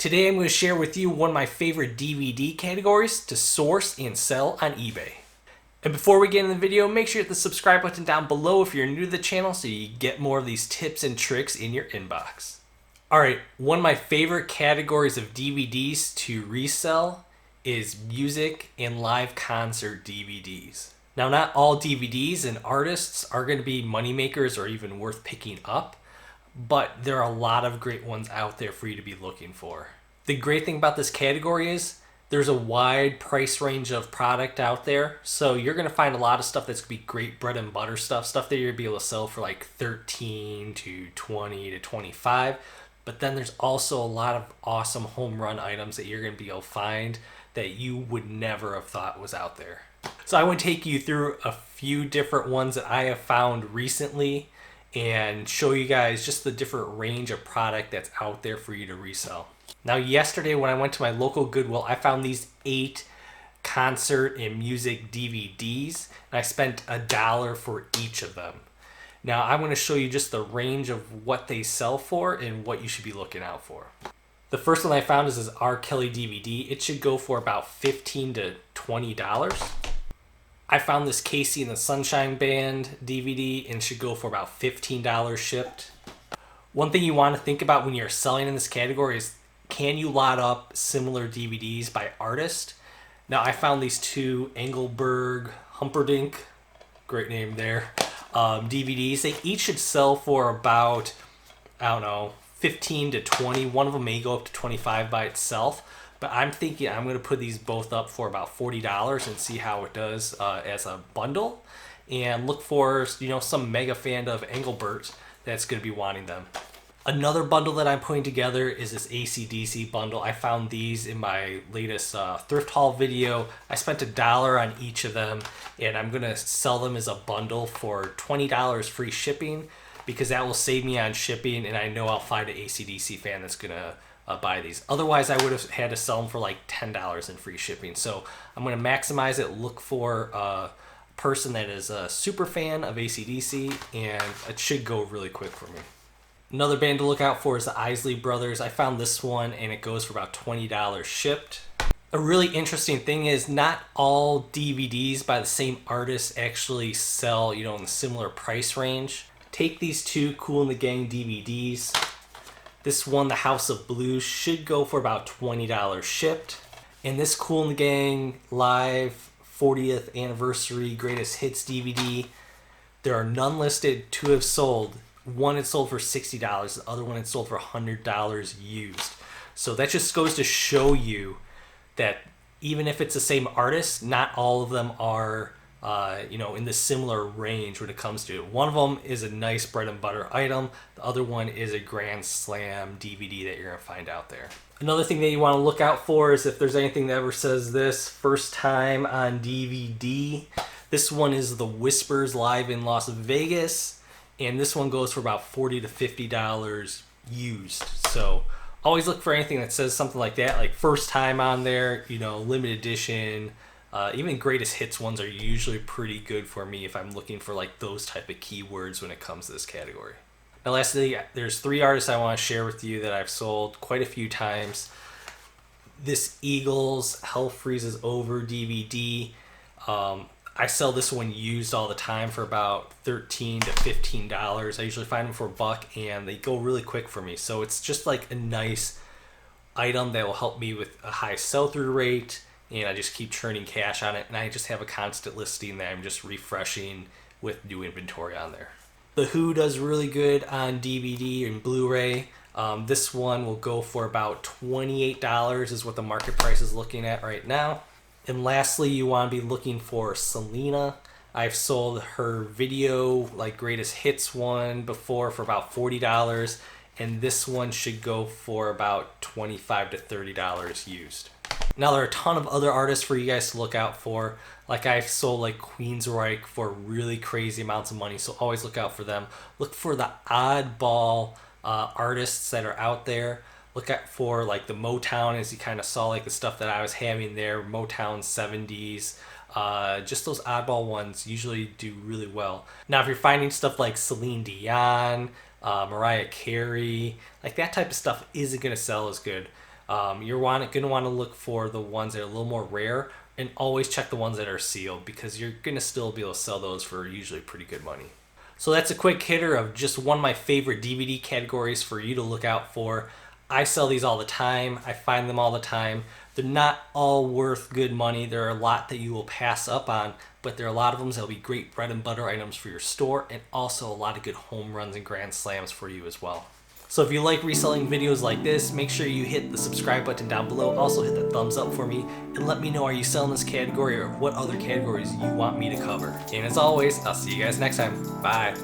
Today I'm going to share with you one of my favorite DVD categories to source and sell on eBay. And before we get into the video, make sure you hit the subscribe button down below if you're new to the channel so you get more of these tips and tricks in your inbox. Alright, one of my favorite categories of DVDs to resell is music and live concert DVDs. Now, not all DVDs and artists are going to be moneymakers or even worth picking up, but there are a lot of great ones out there for you to be looking for. The great thing about this category is there's a wide price range of product out there, so you're going to find a lot of stuff that's going to be great bread and butter stuff that you're going to be able to sell for like 13 to 20 to 25. But then there's also a lot of awesome home run items that you're going to be able to find that you would never have thought was out there. So I want to take you through a few different ones that I have found recently and show you guys just the different range of product that's out there for you to resell. Now, yesterday when I went to my local Goodwill, I found these 8 concert and music DVDs, and I spent $1 for each of them. Now, I'm going to show you just the range of what they sell for and what you should be looking out for. The first one I found is this R. Kelly DVD. It should go for about $15 to $20. I found this Casey and the Sunshine Band DVD and should go for about $15 shipped. One thing you want to think about when you're selling in this category is, can you lot up similar DVDs by artist? Now, I found these 2 Engelberg Humperdinck, great name there, DVDs. They each should sell for about, I don't know, 15 to 20. One of them may go up to 25 by itself. But I'm thinking I'm going to put these both up for about $40 and see how it does as a bundle. And look for, some mega fan of Engelbert that's going to be wanting them. Another bundle that I'm putting together is this AC/DC bundle. I found these in my latest thrift haul video. I spent $1 on each of them, and I'm going to sell them as a bundle for $20 free shipping, because that will save me on shipping, and I know I'll find an AC/DC fan that's going to buy these. Otherwise, I would have had to sell them for like $10 in free shipping. So I'm going to maximize it, look for a person that is a super fan of AC/DC, and it should go really quick for me. Another band to look out for is the Eisley Brothers. I found this one and it goes for about $20 shipped. A really interesting thing is not all DVDs by the same artist actually sell, in the similar price range. Take these 2 Kool and the Gang DVDs. This one, The House of Blues, should go for about $20 shipped. And this Kool and the Gang Live 40th Anniversary Greatest Hits DVD, there are none listed. 2 have sold. One had sold for $60. The other one had sold for $100 used. So that just goes to show you that even if it's the same artist, not all of them are in the similar range when it comes to it. One of them is a nice bread and butter item. The other one is a Grand Slam DVD that you're going to find out there. Another thing that you want to look out for is if there's anything that ever says this, first time on DVD. This one is The Whispers live in Las Vegas, and this one goes for about $40 to $50 used. So always look for anything that says something like that, like first time on there, limited edition. Even greatest hits ones are usually pretty good for me if I'm looking for like those type of keywords when it comes to this category. Now, lastly, there's 3 artists I want to share with you that I've sold quite a few times. This Eagles Hell Freezes Over DVD. I sell this one used all the time for about $13 to $15. I usually find them for $1, and they go really quick for me. So it's just like a nice item that will help me with a high sell-through rate, and I just keep churning cash on it, and I just have a constant listing that I'm just refreshing with new inventory on there. The Who does really good on DVD and Blu-ray. This one will go for about $28 is what the market price is looking at right now. And lastly, you want to be looking for Selena. I've sold her video, like greatest hits one before, for about $40, and this one should go for about $25 to $30 used. Now, there are a ton of other artists for you guys to look out for. Like, I've sold like Queensryche for really crazy amounts of money, so always look out for them. Look for the oddball artists that are out there. Look out for like the Motown, as you kind of saw like the stuff that I was having there, Motown 70s. Just those oddball ones usually do really well. Now, if you're finding stuff like Celine Dion, Mariah Carey, like that type of stuff isn't going to sell as good. You're going to want to look for the ones that are a little more rare, and always check the ones that are sealed because you're going to still be able to sell those for usually pretty good money. So that's a quick hitter of just one of my favorite DVD categories for you to look out for. I sell these all the time. I find them all the time. They're not all worth good money. There are a lot that you will pass up on, but there are a lot of them that will be great bread and butter items for your store, and also a lot of good home runs and grand slams for you as well. So if you like reselling videos like this, make sure you hit the subscribe button down below. Also hit the thumbs up for me and let me know, are you selling this category or what other categories you want me to cover. And as always, I'll see you guys next time. Bye.